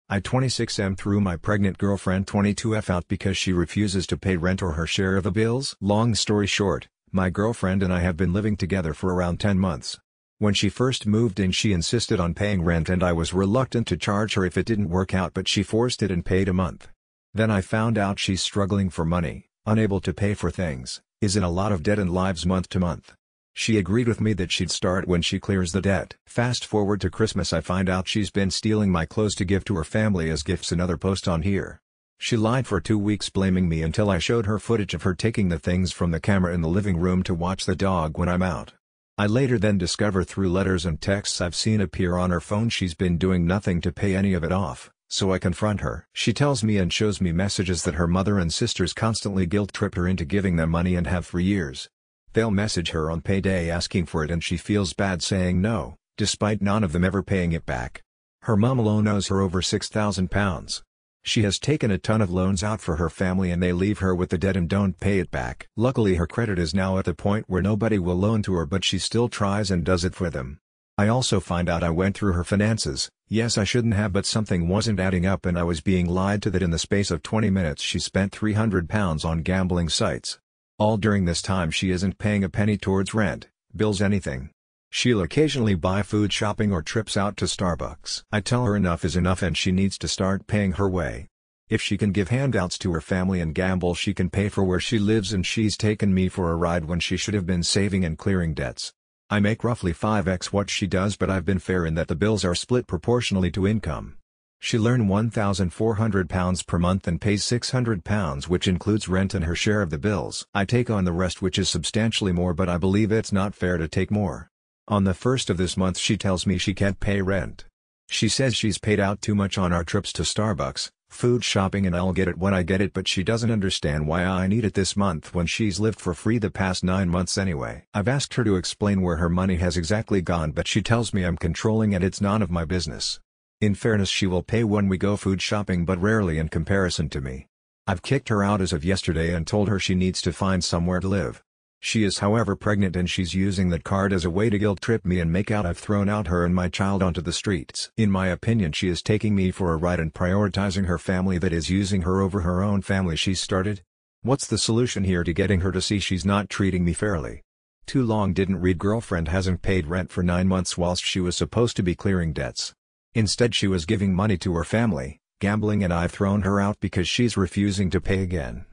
I 26M threw my pregnant girlfriend 22F out because she refuses to pay rent or her share of the bills. Long story short, my girlfriend and I have been living together for around 10 months. When she first moved in she insisted on paying rent and I was reluctant to charge her if it didn't work out, but she forced it and paid a month. Then I found out she's struggling for money, unable to pay for things, is in a lot of debt and lives month to month. She agreed with me that she'd start when she clears the debt. Fast forward to Christmas, I find out she's been stealing my clothes to give to her family as gifts. Another post on here. She lied for 2 weeks blaming me until I showed her footage of her taking the things from the camera in the living room to watch the dog when I'm out. I later then discover through letters and texts I've seen appear on her phone she's been doing nothing to pay any of it off, so I confront her. She tells me and shows me messages that her mother and sisters constantly guilt-trip her into giving them money and have for years. They'll message her on payday asking for it and she feels bad saying no, despite none of them ever paying it back. Her mom alone owes her over £6,000. She has taken a ton of loans out for her family and they leave her with the debt and don't pay it back. Luckily her credit is now at the point where nobody will loan to her, but she still tries and does it for them. I also find out I went through her finances. Yes, I shouldn't have, but something wasn't adding up and I was being lied to that in the space of 20 minutes she spent £300 on gambling sites. All during this time she isn't paying a penny towards rent, bills, anything. She'll occasionally buy food shopping or trips out to Starbucks. I tell her enough is enough and she needs to start paying her way. If she can give handouts to her family and gamble, she can pay for where she lives, and she's taken me for a ride when she should have been saving and clearing debts. I make roughly 5x what she does, but I've been fair in that the bills are split proportionally to income. She'll earn £1,400 per month and pays £600, which includes rent and her share of the bills. I take on the rest, which is substantially more, but I believe it's not fair to take more. On the 1st of this month she tells me she can't pay rent. She says she's paid out too much on our trips to Starbucks, food shopping, and I'll get it when I get it, but she doesn't understand why I need it this month when she's lived for free the past 9 months anyway. I've asked her to explain where her money has exactly gone, but she tells me I'm controlling and it's none of my business. In fairness, she will pay when we go food shopping, but rarely in comparison to me. I've kicked her out as of yesterday and told her she needs to find somewhere to live. She is however pregnant and she's using that card as a way to guilt-trip me and make out I've thrown out her and my child onto the streets. In my opinion, she is taking me for a ride and prioritizing her family, that is, using her over her own family she's started. What's the solution here to getting her to see she's not treating me fairly? Too long didn't read. Girlfriend hasn't paid rent for 9 months whilst she was supposed to be clearing debts. Instead she was giving money to her family, gambling, and I've thrown her out because she's refusing to pay again.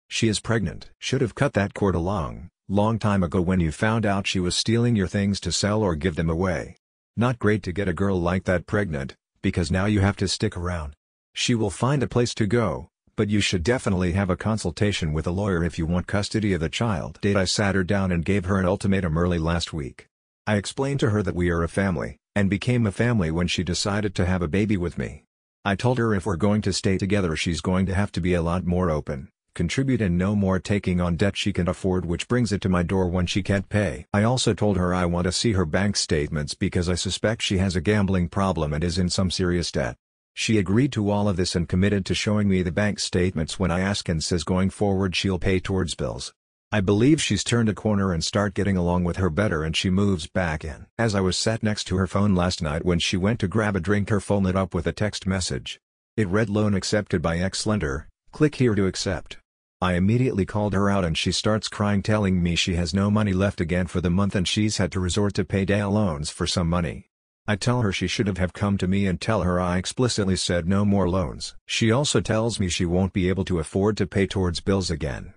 She is pregnant. Should have cut that cord a long time ago when you found out she was stealing your things to sell or give them away. Not great to get a girl like that pregnant, because now you have to stick around. She will find a place to go, but you should definitely have a consultation with a lawyer if you want custody of the child. I sat her down and gave her an ultimatum early last week. I explained to her that we are a family, and became a family when she decided to have a baby with me. I told her if we're going to stay together she's going to have to be a lot more open, contribute, and no more taking on debt she can afford, which brings it to my door when she can't pay. I also told her I want to see her bank statements because I suspect she has a gambling problem and is in some serious debt. She agreed to all of this and committed to showing me the bank statements when I ask, and says going forward she'll pay towards bills. I believe she's turned a corner and start getting along with her better, and she moves back in. As I was sat next to her phone last night when she went to grab a drink, her phone lit up with a text message. It read, "Loan accepted by ex-lender, click here to accept." I immediately called her out and she starts crying, telling me she has no money left again for the month and she's had to resort to payday loans for some money. I tell her she should have come to me and tell her I explicitly said no more loans. She also tells me she won't be able to afford to pay towards bills again.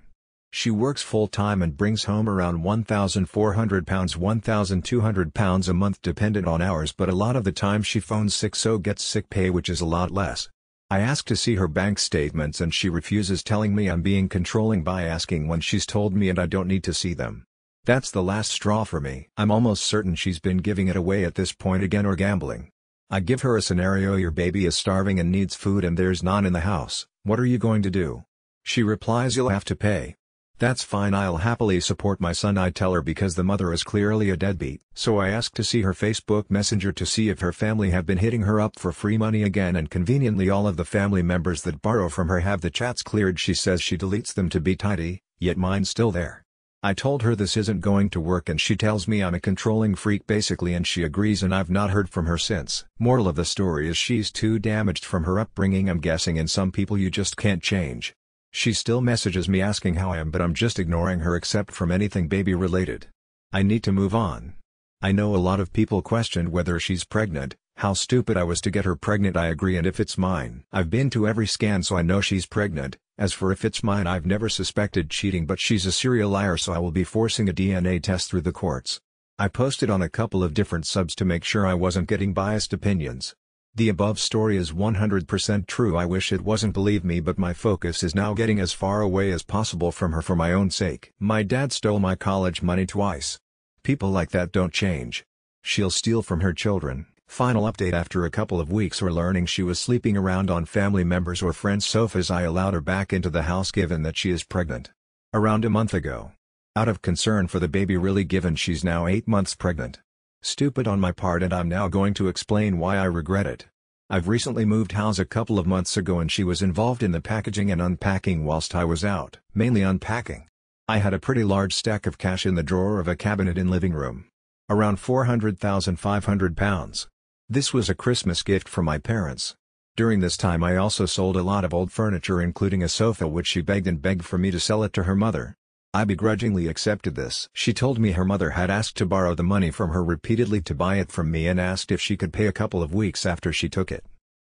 She works full-time and brings home around £1,400, £1,200 a month dependent on hours, but a lot of the time she phones sick so gets sick pay, which is a lot less. I ask to see her bank statements and she refuses, telling me I'm being controlling by asking when she's told me and I don't need to see them. That's the last straw for me. I'm almost certain she's been giving it away at this point again, or gambling. I give her a scenario: your baby is starving and needs food and there's none in the house. What are you going to do? She replies, "You'll have to pay." That's fine, I'll happily support my son, I tell her, because the mother is clearly a deadbeat. So I ask to see her Facebook Messenger to see if her family have been hitting her up for free money again, and conveniently all of the family members that borrow from her have the chats cleared. She says she deletes them to be tidy, yet mine's still there. I told her this isn't going to work and she tells me I'm a controlling freak basically, and she agrees, and I've not heard from her since. Moral of the story is she's too damaged from her upbringing, I'm guessing, and some people you just can't change. She still messages me asking how I am, but I'm just ignoring her except from anything baby related. I need to move on. I know a lot of people questioned whether she's pregnant, how stupid I was to get her pregnant. I agree, and if it's mine. I've been to every scan so I know she's pregnant. As for if it's mine, I've never suspected cheating, but she's a serial liar, so I will be forcing a DNA test through the courts. I posted on a couple of different subs to make sure I wasn't getting biased opinions. The above story is 100% true. I wish it wasn't, believe me, but my focus is now getting as far away as possible from her for my own sake. My dad stole my college money twice. People like that don't change. She'll steal from her children. Final update: after a couple of weeks or learning she was sleeping around on family members' or friends' sofas, I allowed her back into the house given that she is pregnant. Around a month ago. Out of concern for the baby, really, given she's now 8 months pregnant. Stupid on my part, and I'm now going to explain why I regret it. I've recently moved house a couple of months ago and she was involved in the packaging and unpacking whilst I was out, mainly unpacking. I had a pretty large stack of cash in the drawer of a cabinet in living room. Around £400,500. This was a Christmas gift from my parents. During this time I also sold a lot of old furniture, including a sofa, which she begged and begged for me to sell it to her mother. I begrudgingly accepted this. She told me her mother had asked to borrow the money from her repeatedly to buy it from me, and asked if she could pay a couple of weeks after she took it.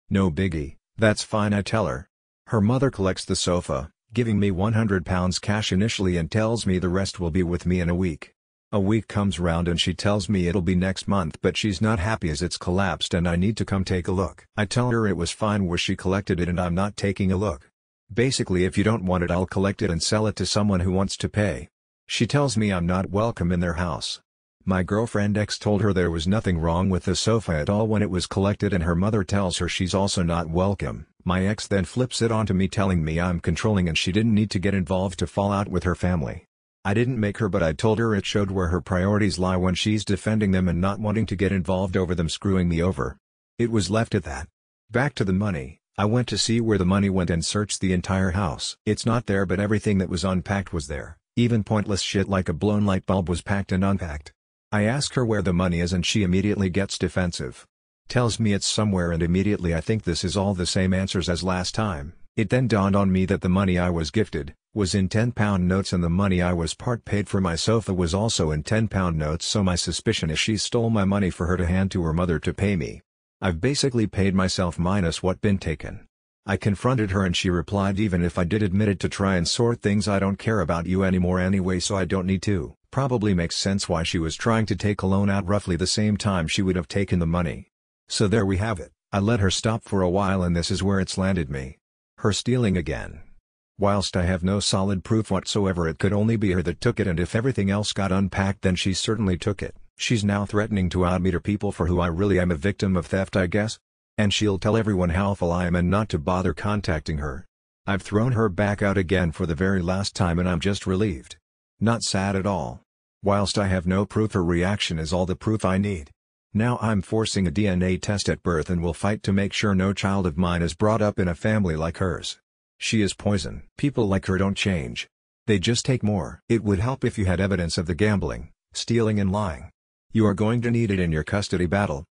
No biggie, that's fine, I tell her. Her mother collects the sofa, giving me £100 cash initially, and tells me the rest will be with me in a week. A week comes round and she tells me it'll be next month, but she's not happy as it's collapsed and I need to come take a look. I tell her it was fine where she collected it and I'm not taking a look. Basically, if you don't want it, I'll collect it and sell it to someone who wants to pay. She tells me I'm not welcome in their house. My girlfriend ex told her there was nothing wrong with the sofa at all when it was collected, and her mother tells her she's also not welcome. My ex then flips it onto me, telling me I'm controlling and she didn't need to get involved to fall out with her family. I didn't make her, but I told her it showed where her priorities lie when she's defending them and not wanting to get involved over them screwing me over. It was left at that. Back to the money. I went to see where the money went and searched the entire house. It's not there, but everything that was unpacked was there. Even pointless shit like a blown light bulb was packed and unpacked. I ask her where the money is and she immediately gets defensive. Tells me it's somewhere, and immediately I think this is all the same answers as last time. It then dawned on me that the money I was gifted was in £10 notes, and the money I was part paid for my sofa was also in £10 notes, so my suspicion is she stole my money for her to hand to her mother to pay me. I've basically paid myself minus what been taken. I confronted her and she replied, even if I did admit it to try and sort things, I don't care about you anymore anyway, so I don't need to. Probably makes sense why she was trying to take a loan out roughly the same time she would have taken the money. So there we have it. I let her stop for a while and this is where it's landed me. Her stealing again. Whilst I have no solid proof whatsoever, it could only be her that took it, and if everything else got unpacked then she certainly took it. She's now threatening to out me to people for who I really am, a victim of theft, I guess? And she'll tell everyone how awful I am and not to bother contacting her. I've thrown her back out again for the very last time and I'm just relieved. Not sad at all. Whilst I have no proof, her reaction is all the proof I need. Now I'm forcing a DNA test at birth and will fight to make sure no child of mine is brought up in a family like hers. She is poison. People like her don't change. They just take more. It would help if you had evidence of the gambling, stealing and lying. You are going to need it in your custody battle.